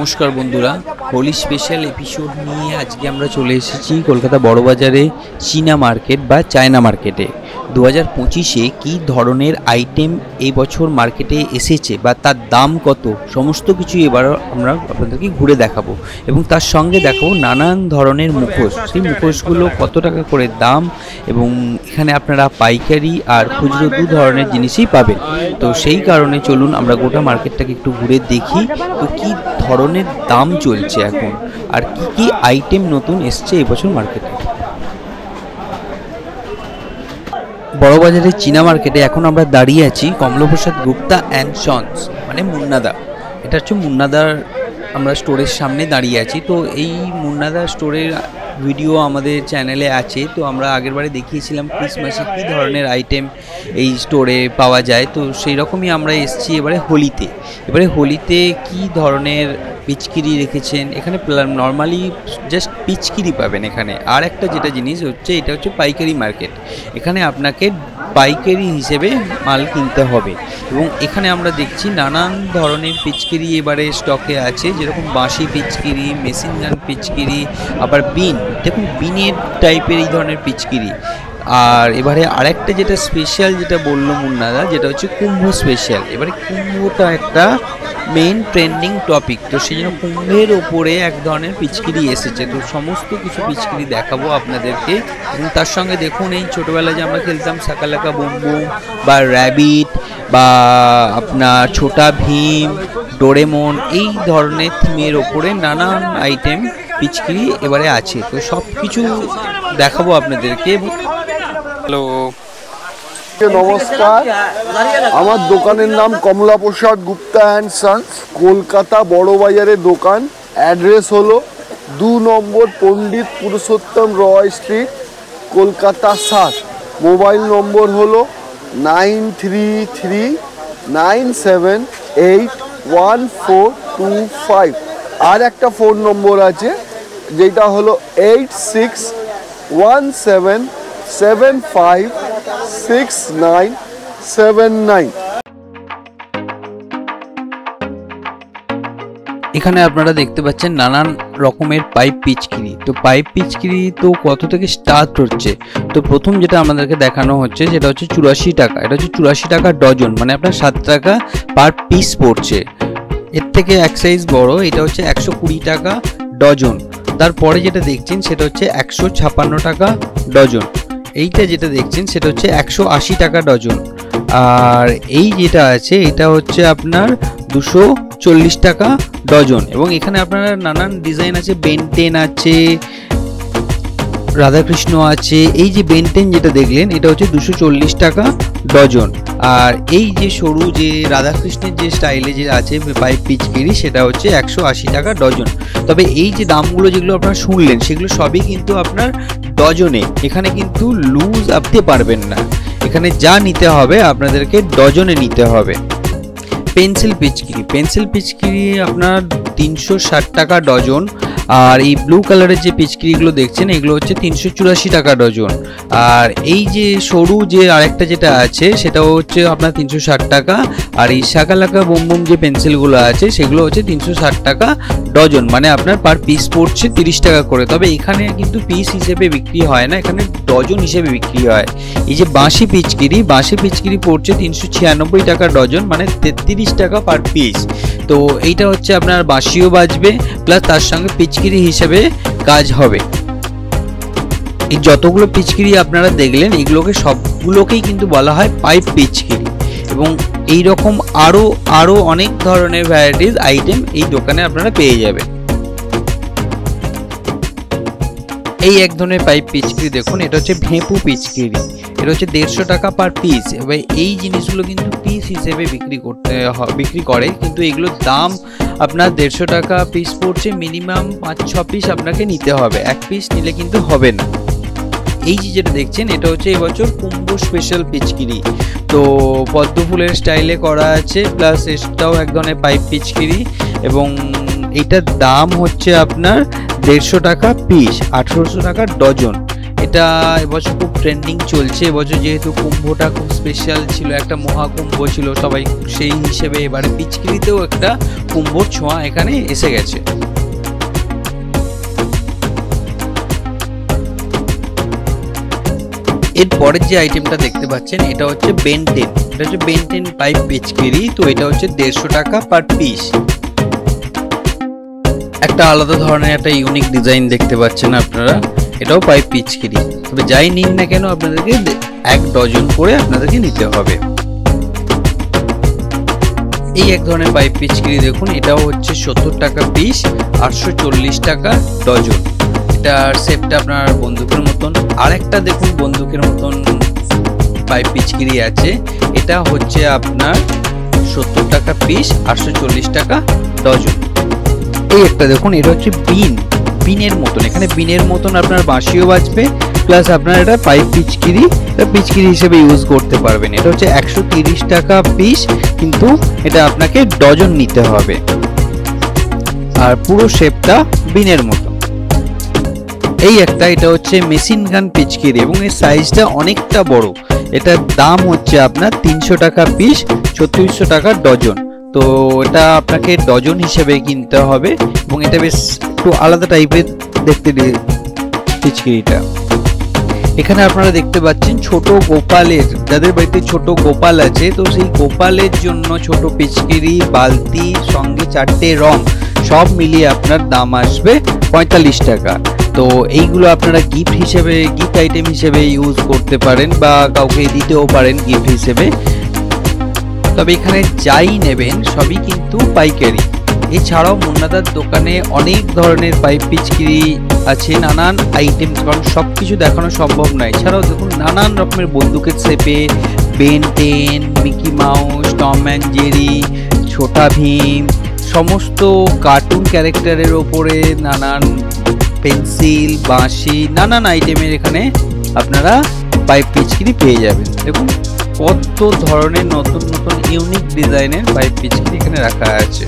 নমস্কার বন্ধুরা, Holi special episode নিয়ে আজকে আমরা চলে এসেছি কলকাতা বড়বাজারে চীনা মার্কেট বা চায়না মার্কেটে। 2025-এ কী ধরনের আইটেম এই বছর মার্কেটে এসেছে বা তার দাম কত, সমস্ত কিছু এবার আমরা আপনাদেরকে ঘুরে দেখাবো এবং তার সঙ্গে দেখাবো নানান ধরনের মুখোশ। সেই মুখোশগুলো কত টাকা করে দাম এবং এখানে আপনারা পাইকারি আর খুচরো দু ধরনের জিনিসই পাবেন। তো সেই কারণে চলুন আমরা গোটা মার্কেটটাকে একটু ঘুরে দেখি তো কী ধরনের দাম চলছে এখন আর কি কি আইটেম নতুন এসছে এবছর মার্কেটে। বড়বাজারের চীনা মার্কেটে এখন আমরা দাঁড়িয়ে আছি কমলপ্রসাদ গুপ্তা অ্যান্ড সন্স, মানে মুন্নাদা। এটা হচ্ছে মুন্নাদার আমরা স্টোরের সামনে দাঁড়িয়ে আছি। তো এই মুন্নাদা স্টোরের ভিডিও আমাদের চ্যানেলে আছে। তো আমরা আগেরবারে দেখিয়েছিলাম ক্রিসমাসে কী ধরনের আইটেম এই স্টোরে পাওয়া যায়। তো সেই রকমই আমরা এসেছি এবারে হোলিতে কী ধরনের পিচকিরি রেখেছেন এখানে। নর্মালি জাস্ট পিচকিরি পাবেন এখানে। আর একটা যেটা জিনিস হচ্ছে, এটা হচ্ছে পাইকারি মার্কেট। এখানে আপনাকে পাইকারি হিসেবে মাল কিনতে হবে এবং এখানে আমরা দেখছি নানান ধরনের পিচকিরি এবারে স্টকে আছে, যেরকম বাঁশি পিচকিরি, মেশিন গান পিচকিরি, আবার বিন, দেখুন বিনের টাইপের এই ধরনের পিচকিরি। আর এবারে আরেকটা যেটা স্পেশাল যেটা বললো মুন্নাদা, যেটা হচ্ছে কুম্ভ স্পেশাল। এবারে কুম্ভটা একটা মেইন ট্রেন্ডিং টপিক, তো সেই জন্য কুম্ভের ওপরে এক ধরনের পিচকিরি এসেছে। তো সমস্ত কিছু পিচকিরি দেখাবো আপনাদেরকে এবং তার সঙ্গে দেখুন এই ছোটোবেলায় যে আমরা খেলতাম সাকালাকা বুম বুম বা র্যাবিট বা আপনার ছোটা ভীম, ডোরেমন, এই ধরনের থিমের ওপরে নানান আইটেম পিচকিরি এবারে আছে। তো সব কিছু দেখাবো আপনাদেরকে। হ্যালো, নমস্কার, আমার দোকানের নাম কমলাপ্রসাদ গুপ্তা অ্যান্ড সন্স, কলকাতা বড়বাজারে দোকান। অ্যাড্রেস হলো 2 নম্বর পণ্ডিত পুরুষোত্তম রয় স্ট্রিট, কলকাতা 7। মোবাইল নম্বর হলো 9339781425। আর একটা ফোন নম্বর আছে যেটা হলো 861757567979। এখানে আপনারা দেখতে পাচ্ছেন নানান রকমের পাইপ পিচকিরি। তো পাইপ পিচকিরি তো কত থেকে স্টার্ট হচ্ছে, তো প্রথম যেটা আমাদেরকে দেখানো হচ্ছে সেটা হচ্ছে 84 টাকা। এটা হচ্ছে 84 টাকা ডজন, মানে আপনার 7 টাকা পার পিস পড়ছে। এর থেকে এক সাইজ বড়, এটা হচ্ছে 120 টাকা ডজন। তারপরে যেটা দেখছেন সেটা হচ্ছে 156 টাকা ডজন। এইটা যেটা দেখছেন সেটা হচ্ছে 180 টাকা ডজন। আর এই যেটা আছে এটা হচ্ছে আপনার 240 টাকা ডজন। এবং এখানে আপনার নানান ডিজাইন আছে, বেনটেন আছে, রাধাকৃষ্ণ আছে। এই যে বেনটেন যেটা দেখলেন এটা হচ্ছে 240 টাকা ডজন। আর এই যে সরু যে রাধাকৃষ্ণের যে স্টাইলে যে আছে পাইপ পিচকিরি, সেটা হচ্ছে 180 টাকা ডজন। তবে এই যে দামগুলো যেগুলো আপনারা শুনলেন সেগুলো সবই কিন্তু আপনার ডজনে। এখানে কিন্তু লুজ আপতে পারবেন না, এখানে যা নিতে হবে আপনাদেরকে ডজনে নিতে হবে। পেন্সিল পিচকিরি আপনার 360 টাকা ডজন। আর এই ব্লু কালারের যে পিচকিরিগুলো দেখছেন এগুলো হচ্ছে 384 টাকা ডজন। আর এই যে সরু যে আরেকটা যেটা আছে সেটাও হচ্ছে আপনার 360 টাকা। আর এই শাকালাকা বুম বুম যে পেন্সিলগুলো আছে সেগুলো হচ্ছে 360 টাকা ডজন, মানে আপনার পার পিস পড়ছে 30 টাকা করে। তবে এখানে কিন্তু পিস হিসেবে বিক্রি হয় না, এখানে ডজন হিসেবে বিক্রি হয়। এই যে বাঁশি পিচকিরি পড়ছে 396 টাকা ডজন, মানে 33 টাকা পার পিস। তো এইটা হচ্ছে আপনার বাঁশিও বাজবে প্লাস তার সঙ্গে পিচকিরি হিসেবে কাজ হবে। এই যতগুলো পিচকিরি আপনারা দেখলেন এগুলোকে সবগুলোকেই কিন্তু বলা হয় পাইপ পিচকিরি। এবং এই রকম আরো অনেক ধরনের ভ্যারাইটিস আইটেম এই দোকানে আপনারা পেয়ে যাবেন। এই এক ধরনের পাইপ পিচকিরি দেখুন, এটা হচ্ছে ভেঁপু পিচকিরি। এটা হচ্ছে 150 টাকা পার পিস। এবার এই জিনিসগুলো কিন্তু পিস হিসেবে বিক্রি করে, কিন্তু এগুলোর দাম আপনার 150 টাকা পিস পড়ছে। মিনিমাম 5-6 পিস আপনাকে নিতে হবে, এক পিস নিলে কিন্তু হবে না। এই যে যেটা দেখছেন এটা হচ্ছে এবছর কুম্ভ স্পেশাল পিচকিরি। তো পদ্ম ফুলের স্টাইলে করা আছে, প্লাস এটাও এক ধরনের পাইপ পিচকিরি এবং এটার দাম হচ্ছে আপনার 150 টাকা পিস, 1800 টাকা ডজন। এটা এবছর খুব ট্রেন্ডিং চলছে। এবছর যেহেতু কুম্ভটা খুব স্পেশাল ছিল, একটা মহাকুম্ভ ছিল, সবাই সেই হিসেবে এবারে পিচকিরিতেও একটা কুম্ভর ছোঁয়া এখানে এসে গেছে। এর পরের যে আইটেমটা দেখতে পাচ্ছেন এটা হচ্ছে বেন 10। এটা হচ্ছে বেন 10 পাইপ পিচকিরি। তো এটা হচ্ছে 150 টাকা পার পিস। একটা আলাদা ধরনের একটা ইউনিক ডিজাইন দেখতে পাচ্ছেন আপনারা। এটাও পাইপ পিচকিরি। তবে যাই নিন না কেন আপনাদেরকে 1 ডজন করে আপনাদেরকে নিতে হবে। এই এক ধরনের পাইপ পিচকিরি দেখুন, এটাও হচ্ছে 70 টাকা পিস, 840 টাকা ডজন। এটার শেপটা আপনার বন্দুকের মতন। আরেকটা দেখুন বন্দুকের মতন পাইপ পিচকিরি আছে, এটা হচ্ছে আপনার 70 টাকা পিস, 840 টাকা ডজন। এই একটা দেখুন, এটা হচ্ছে বিনের মতন। এখানে বিনের মতন আপনার বাঁশিও বাজবে, প্লাস আপনার এটা পাইপ পিচকিরি হিসেবে ইউজ করতে পারবেন। এটা হচ্ছে 130 টাকা পিস, কিন্তু এটা আপনাকে ডজন নিতে হবে। আর পুরো শেপটা বিনের মতন। এই একটা, এটা হচ্ছে মেশিন গান পিচকিরি এবং এর সাইজটা অনেকটা বড়। এটার দাম হচ্ছে আপনার 300 টাকা পিস, 3400 টাকা ডজন। তো এটা আপনাকে ডজন হিসেবে কিনতে হবে এবং এটা বেশ একটু আলাদা টাইপের দেখতে পিচকিরিটা। এখানে আপনারা দেখতে পাচ্ছেন ছোট গোপালের, যাদের বাড়িতে ছোট গোপাল আছে, তো সেই গোপালের জন্য ছোট পিচকিরি, বালতি, সঙ্গে 4টে রং, সব মিলিয়ে আপনার দাম আসবে 45 টাকা। তো এইগুলো আপনারা গিফট আইটেম হিসেবে ইউজ করতে পারেন বা কাউকে দিতেও পারেন গিফট হিসেবে। তবে এখানে যাই নেবেন সবই কিন্তু পাইকারি। এছাড়াও মুন্নাদার দোকানে অনেক ধরনের পাইপ পিচকিরি আছে, নানান আইটেম, কারণ সব কিছু দেখানো সম্ভব নয়। এছাড়াও দেখুন নানান রকমের বন্দুকের শেপে Ben 10, Mickey mouse, Tom and Jerry, Chhota Bheem, সমস্ত কার্টুন ক্যারেক্টারের ওপরে নানান পেন্সিল, বাঁশি, নানান আইটেমের এখানে আপনারা পাইপ পিচকিরি পেয়ে যাবেন। দেখুন কত ধরনের নতুন নতুন ইউনিক ডিজাইনের পাইপ পিচকিরি এখানে রাখা আছে।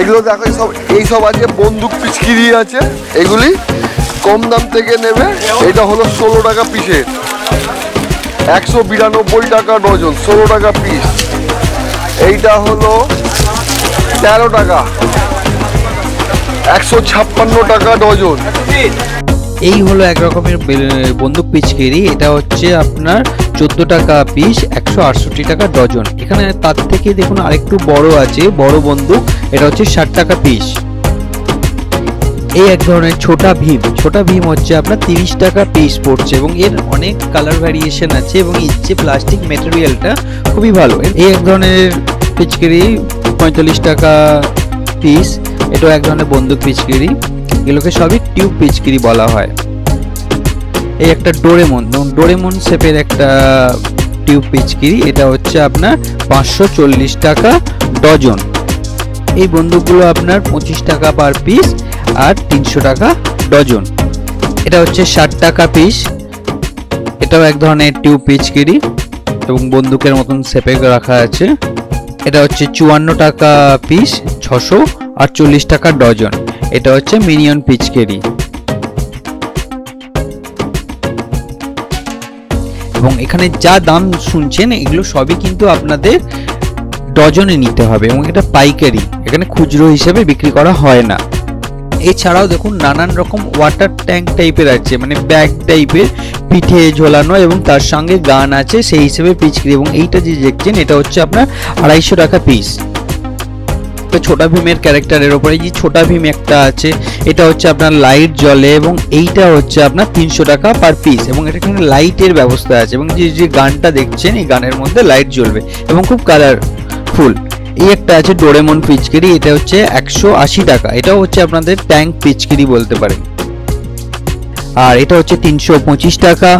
এগুলো দেখো, এইসব আছে বন্দুক পিচকিরি আছে, এগুলি কম দাম থেকে নেবে। এটা হলো 16 টাকা পিসের, 192 টাকা ডজন, 16 টাকা পিস। এইটা হলো 13 টাকা, 156 টাকা ডজন। এই হলো এক রকমের বন্দুক পিচকিরি। এটা হচ্ছে আপনার 14 টাকা পিস, 168 টাকা ডজন। এখানে তার থেকে দেখুন আরেকটু বড় আছে, বড় বন্দুক, এটা হচ্ছে 60 টাকা পিস। এই এক ধরনের ছোটা ভীম হচ্ছে আপনার 30 টাকা পিস পড়ছে এবং এর অনেক কালার ভ্যারিয়েশন আছে এবং এর যে প্লাস্টিক ম্যাটেরিয়ালটা খুবই ভালো। এই এক ধরনের পিচকিরি 45 টাকা পিস। এটাও এক ধরনের বন্দুক পিচকিরি, এগুলোকে সবই টিউব পিচকিরি বলা হয়। এই একটা ডোরেমন শেপের একটা টিউব পিচকিরি, এটা হচ্ছে আপনার 540 টাকা ডজন। এই বন্দুকগুলো আপনার 25 টাকা পার পিস আর 300 টাকা ডজন। এটা হচ্ছে 60 টাকা পিস। এটাও এক ধরনের টিউব পিচকিরি এবং বন্দুকের মতন শেপে রাখা আছে। এটা হচ্ছে 54 টাকা পিস, 648 টাকা ডজন। এটা হচ্ছে মিনিয়ন পিচকিরি এবং এখানে যা দাম শুনছেন এগুলো সবই কিন্তু আপনাদের ডজনে নিতে হবে এবং এটা পাইকারি, এখানে খুচরো হিসেবে বিক্রি করা হয় না। এছাড়াও দেখুন নানান রকম ওয়াটার ট্যাঙ্ক টাইপের আছে, মানে ব্যাগ টাইপের, পিঠে ঝোলানো এবং তার সঙ্গে গান আছে, সেই হিসেবে পিচকিরি। এবং এইটা যে দেখছেন এটা হচ্ছে আপনার 250 টাকা পিস। ছোটা ভীমের ক্যারেক্টারের ওপরে যে ছোটা ভীম একটা আছে, এটা হচ্ছে আপনার লাইট জ্বলে এবং এইটা হচ্ছে আপনার 300 টাকা পার পিস এবং এটা এখানে লাইটের ব্যবস্থা আছে এবং যে গানটা দেখছেন এই গানের মধ্যে লাইট জ্বলবে এবং খুব কালারফুল। এই একটা আছে ডোরেমন পিচকিরি, এটা হচ্ছে 180 টাকা। এটাও হচ্ছে আপনাদের ট্যাঙ্ক পিচকিরি বলতে পারেন। আর এটা হচ্ছে 325 টাকা।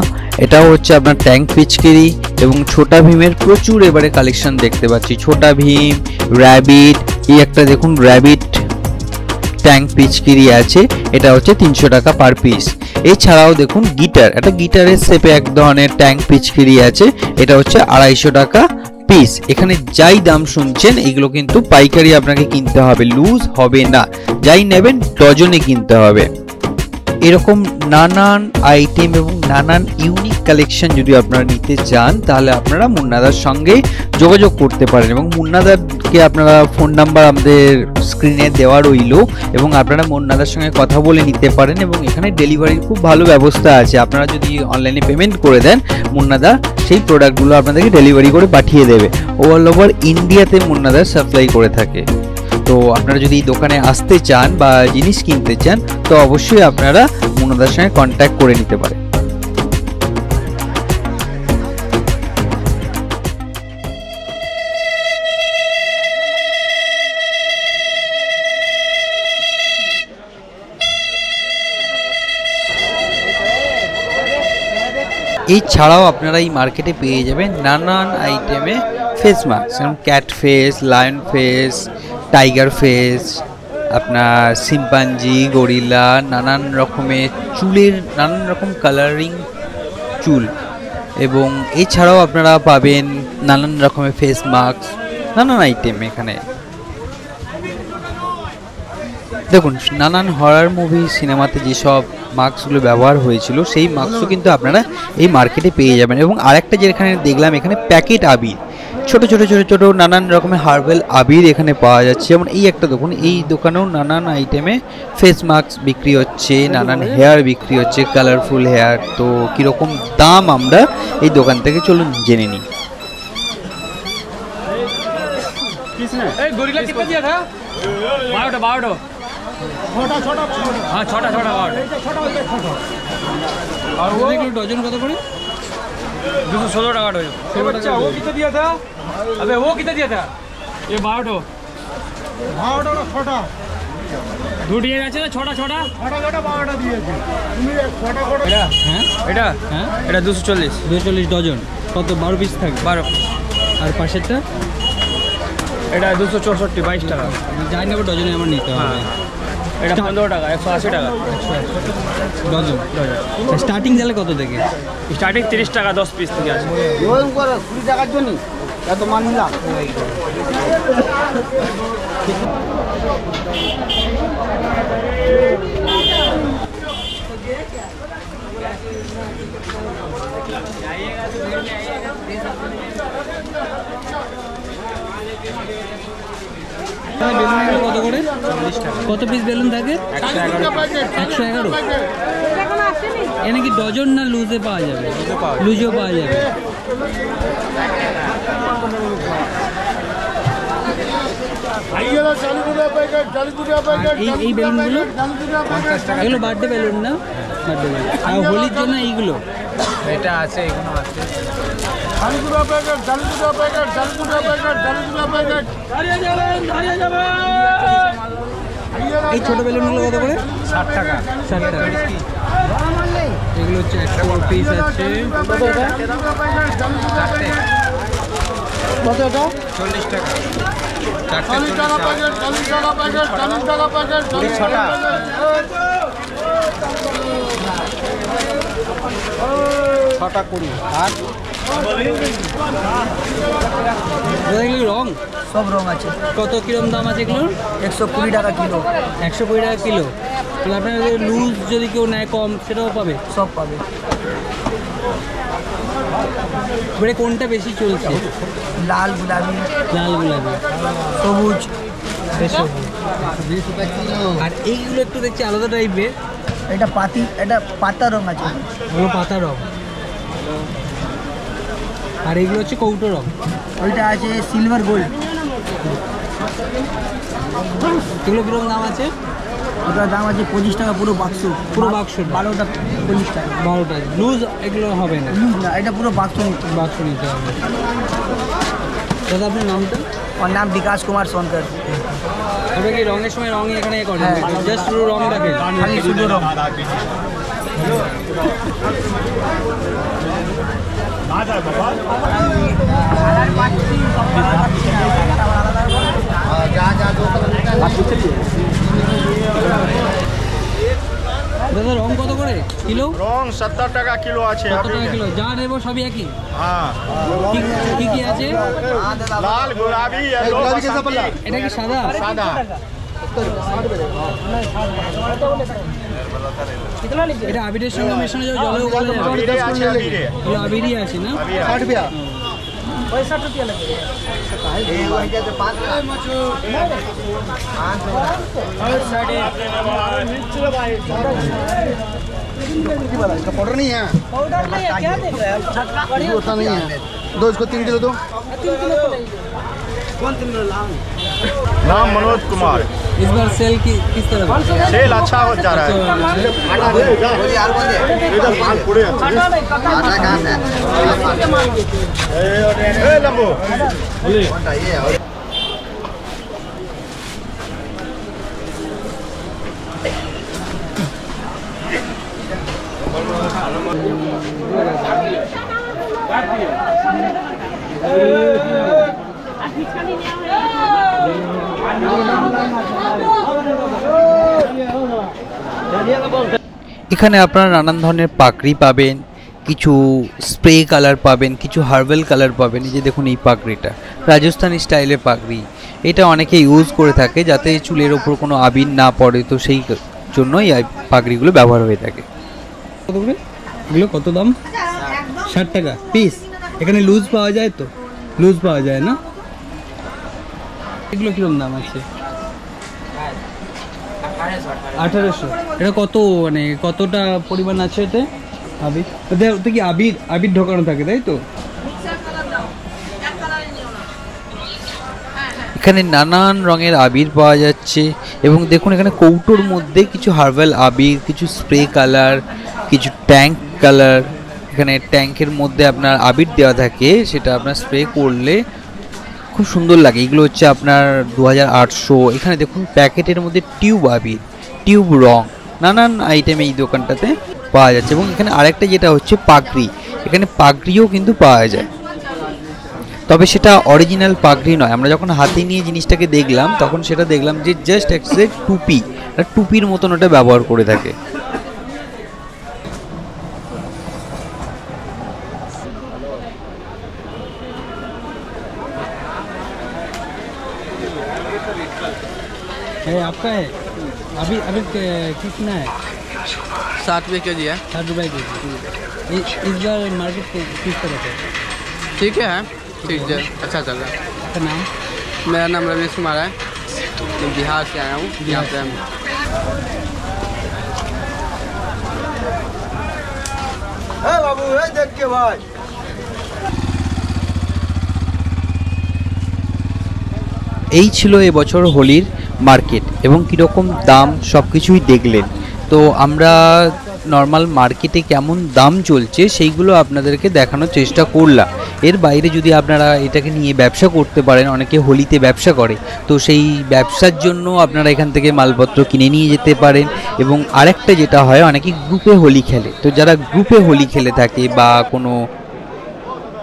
এটাও হচ্ছে আপনার ট্যাঙ্ক পিচকিরি এবং ছোটা ভীমের প্রচুর এবারে কালেকশন দেখতে পাচ্ছি। ছোটা ভীম, র্যাবিট, এই একটা দেখুন র্যাবিট ট্যাঙ্ক পিচকিরি আছে, এটা হচ্ছে 300 টাকা পার পিস। এছাড়াও দেখুন গিটারের শেপে এক ধরনের ট্যাঙ্ক পিচকিরি আছে, এটা হচ্ছে 250 টাকা পিস। এখানে যাই দাম শুনছেন এগুলো কিন্তু পাইকারি আপনাকে কিনতে হবে, লুজ হবে না, যাই নেবেন ডজনে কিনতে হবে। এরকম নানান আইটেম এবং নানান ইউনিক কালেকশন যদি আপনারা নিতে চান তাহলে আপনারা মুন্নাদার সঙ্গে যোগাযোগ করতে পারেন, এবং মুন্নাদারকে আপনারা ফোন নাম্বার আমাদের স্ক্রিনে দেওয়া রইল, এবং আপনারা মুন্নাদার সঙ্গে কথা বলে নিতে পারেন। এবং এখানে ডেলিভারির খুব ভালো ব্যবস্থা আছে, আপনারা যদি অনলাইনে পেমেন্ট করে দেন মুন্নাদা সেই প্রোডাক্টগুলো আপনাদেরকে ডেলিভারি করে পাঠিয়ে দেবে। অল ওভার ইন্ডিয়াতে মুন্নাদার সাপ্লাই করে থাকে। তো আপনারা যদি দোকানে আসতে চান বা জিনিস কিনতে চান তো অবশ্যই আপনারা মুন্নাদার সঙ্গে কন্ট্যাক্ট করে নিতে পারেন। এছাড়াও আপনারা এই মার্কেটে পেয়ে যাবেন নানান আইটেমে ফেস মাস্ক, যেমন cat face, lion face, tiger face, আপনার সিম্পাঞ্জি, গরিলা, নানান রকমের চুলের নানান রকম কালারিং চুল, এবং এছাড়াও আপনারা পাবেন নানান রকমের ফেস মাস্ক, নানান আইটেম এখানে। দেখুন, নানান হরার মুভি সিনেমাতে যেসব মাস্কগুলো ব্যবহার হয়েছিল সেই মাস্কও কিন্তু আপনারা এই মার্কেটে পেয়ে যাবেন। এবং আরেকটা যেখানে দেখলাম এখানে প্যাকেট আবির, ছোট ছোট ছোট ছোট নানান রকমের হার্বাল আবির এখানে পাওয়া যাচ্ছে। যেমন এই একটা দোকান, এই দোকানেও নানান আইটেমে ফেস মাস্ক বিক্রি হচ্ছে, নানান হেয়ার বিক্রি হচ্ছে, কালারফুল হেয়ার। তো কীরকম দাম আমরা এই দোকান থেকে চলুন জেনে নিই। ডজন কত করে? 216 টাকা डजन। बच्चा वो कितना दिया था? अबे वो कितना दिया था? ये 12 छोटा দুটো দিয়ে আছে না, ছোট ছোট 12টা দিয়েছে তুমি। এটা হ্যাঁ, এটা 240 ডজন। কত? 12 পিস থাকে? 12। আর পাশেরটা এটা 264 22 টাকা। যাই নেব ডজনে আমার নিতে হবে। এটা 15 টাকা, 180 টাকা ডজন। স্টার্টিং তাহলে কত থেকে? স্টার্টিং 30 টাকা 10 পিস থেকে আছে। 20 টাকার জন্য এত মান নিলাম। কত করে? কত পিস বেলুন থাকে? 111। এ নাকি ডজন না লুজে পাওয়া যাবে? লুজেও পাওয়া যাবে। এই বেলুনগুলো এগুলো বার্থডে বেলুন না? Birthday balloon. আর হোলির জন্য এইগুলো এটা আছে, এগুলো আছে। এই ছোট বেলুনগুলো কত করে? 60 টাকা। 60 টাকা। এগুলো হচ্ছে 100 পিস আছে। কত এটা? 40 টাকা। 40 টাকা প্যাকেট, 40 টাকা প্যাকেট, 40 টাকা প্যাকেট, 40 টাকা। 6টা 20। আর এগুলো রং? সব রং আছে। কত কিরম দাম আছে এগুলোর? 120 টাকা কিলো। 120 টাকা কিলো। তাহলে আপনার লুজ যদি কেউ নেয় কম সেটাও পাবে? সব পাবে। এবারে কোনটা বেশি চলছে? লাল গোলাপি, লাল গোলাপি, সবুজ। আর এইগুলো একটু দেখছি আলাদা টাইপের। এটা পাতা রং আছে। ওগুলো পাতা রং। আর এইগুলো হচ্ছে কৌটো রং। ওইটা আছে সিলভার গোল্ড। এগুলো কিরকম দাম আছে? ওটার দাম আছে 25 টাকা পুরো বাক্স। পুরো বাক্স? 12টা 25 টাকা। 12টা। লুজ এগুলো হবে না? লুজ না, এটা পুরো বাক্স নিতে। বাক্স নিতে হবে। দাদা আপনার নামটা? আমার নাম বিকাশ কুমার সরকার। আপনি কি রঙের সময় রঙ এখানে করেন? জাস্ট শুধু রং রাখেন? খালি শুধু রং। দাদা রং কত করে কিলো? রং 70 টাকা কিলো আছে। 70 টাকা কিলো। যা নেবো সবই একই? হ্যাঁ। কি কি আছে? लाल गुलाबी येलो এটা কি সাদা? सादा এটা আবিরের সঙ্গে মেশানো যাবে, জলেও গলে যাবে। अबीरे अच्छा अबीरे এগুলো আবিরই আছে না? 60 रुपया पाउडर नहीं है, होता नहीं है। दो इसको 3 किलो दो। नाम मनोज कुमार। इस बार सेल किस तरह का? सेल अच्छा हो जा रहा है। ए लंबू এখানে আপনারা নানান ধরনের পাকড়ি পাবেন, কিছু স্প্রে কালার পাবেন, কিছু হার্বাল কালার পাবেন। এই যে দেখুন এই পাকড়িটা রাজস্থানি স্টাইলের পাকড়ি, এটা অনেকে ইউজ করে থাকে যাতে চুলের ওপর কোনো আবির না পড়ে, তো সেই জন্যই এই পাকড়িগুলো ব্যবহার হয়ে থাকে। কত করে এগুলো? কত দাম? 60 টাকা পিস। এখানে লুজ পাওয়া যায় তো? লুজ পাওয়া যায় না? এগুলো কিরকম দাম আছে? 1800। এটা কত, মানে কতটা পরিমাণ আছে এতে আবির? ওতে কি আবির আবির ঢোকানো থাকে তাই তো? এখানে নানান রঙের আবির পাওয়া যাচ্ছে এবং দেখুন এখানে কৌটোর মধ্যে কিছু হার্বাল আবির, কিছু স্প্রে কালার, কিছু ট্যাঙ্ক কালার। এখানে ট্যাঙ্কের মধ্যে আপনার আবির দেওয়া থাকে, সেটা আপনার স্প্রে করলে খুব সুন্দর লাগে। এগুলো হচ্ছে আপনার 2800। এখানে দেখুন প্যাকেটের মধ্যে টিউব আবির, টিউব রং, নানান আইটেম এই দোকানটাতে পাওয়া যাচ্ছে। এবং এখানে আরেকটা যেটা হচ্ছে পাগড়ি, এখানে পাগড়িও কিন্তু পাওয়া যায়, তবে সেটা অরিজিনাল পাগড়ি নয়। আমরা যখন হাতে নিয়ে জিনিসটাকে দেখলাম তখন সেটা দেখলাম যে জাস্ট একটা টুপি, টুপির মতন ওটা ব্যবহার করে থাকে। है आपका है अभी अभी कितना है? 60 रुपये के जी है। 60 रुपये के जी। इस बार मार्केट किस तरह से? ठीक है ठीक है, अच्छा चल रहा है। आपका नाम? मेरा नाम रमेश कुमार है, मैं बिहार से आया हूँ। यहाँ पे हम बाबू देख के भाई এই ছিল এবছর হোলির মার্কেট এবং কীরকম দাম সব কিছুই দেখলেন। তো আমরা নর্মাল মার্কেটে কেমন দাম চলছে সেইগুলো আপনাদেরকে দেখানোর চেষ্টা করলাম। এর বাইরে যদি আপনারা এটাকে নিয়ে ব্যবসা করতে পারেন, অনেকে হোলিতে ব্যবসা করে, তো সেই ব্যবসার জন্য আপনারা এখান থেকে মালপত্র কিনে নিয়ে যেতে পারেন। এবং আরেকটা যেটা হয়, অনেকে গ্রুপে হোলি খেলে, তো যারা গ্রুপে হোলি খেলে থাকে বা কোনো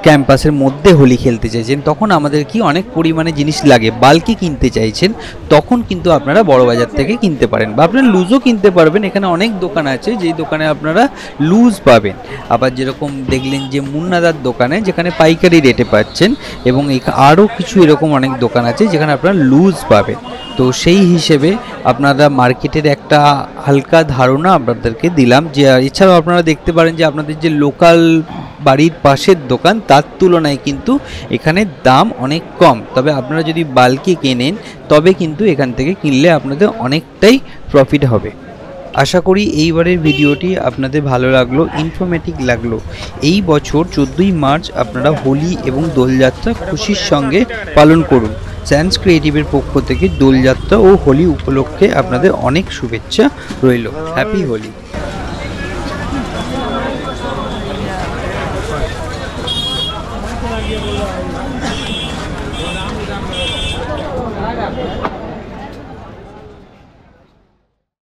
ক্যাম্পাসের মধ্যে হোলি খেলতে চাইছেন, তখন আমাদের কি অনেক পরিমাণে জিনিস লাগে, বাল্কে কিনতে চাইছেন, তখন কিন্তু আপনারা বড়বাজার থেকে কিনতে পারেন বা আপনারা লুজও কিনতে পারবেন। এখানে অনেক দোকান আছে যেই দোকানে আপনারা লুজ পাবেন। আবার যেরকম দেখলেন যে মুন্নাদার দোকানে, যেখানে পাইকারি রেটে পাচ্ছেন, এবং আরও কিছু এরকম অনেক দোকান আছে যেখানে আপনারা লুজ পাবেন। তো সেই হিসেবে আপনারা মার্কেটের একটা হালকা ধারণা আপনাদেরকে দিলাম। যে এছাড়াও আপনারা দেখতে পারেন যে আপনাদের যে লোকাল বাড়ির পাশের দোকান, তার তুলনায় কিন্তু এখানে দাম অনেক কম। তবে আপনারা যদি বাল্কে কেনেন তবে কিন্তু এখান থেকে কিনলে আপনাদের অনেকটাই প্রফিট হবে। আশা করি এইবারের ভিডিওটি আপনাদের ভালো লাগলো, ইনফরমেটিভ লাগলো। এই বছর 14ই মার্চ আপনারা হোলি এবং দোলযাত্রা খুশির সঙ্গে পালন করুন। স্যান্স ক্রিয়েটিভের পক্ষ থেকে দোলযাত্রা ও হোলি উপলক্ষে আপনাদের অনেক শুভেচ্ছা রইল। হ্যাপি হোলি।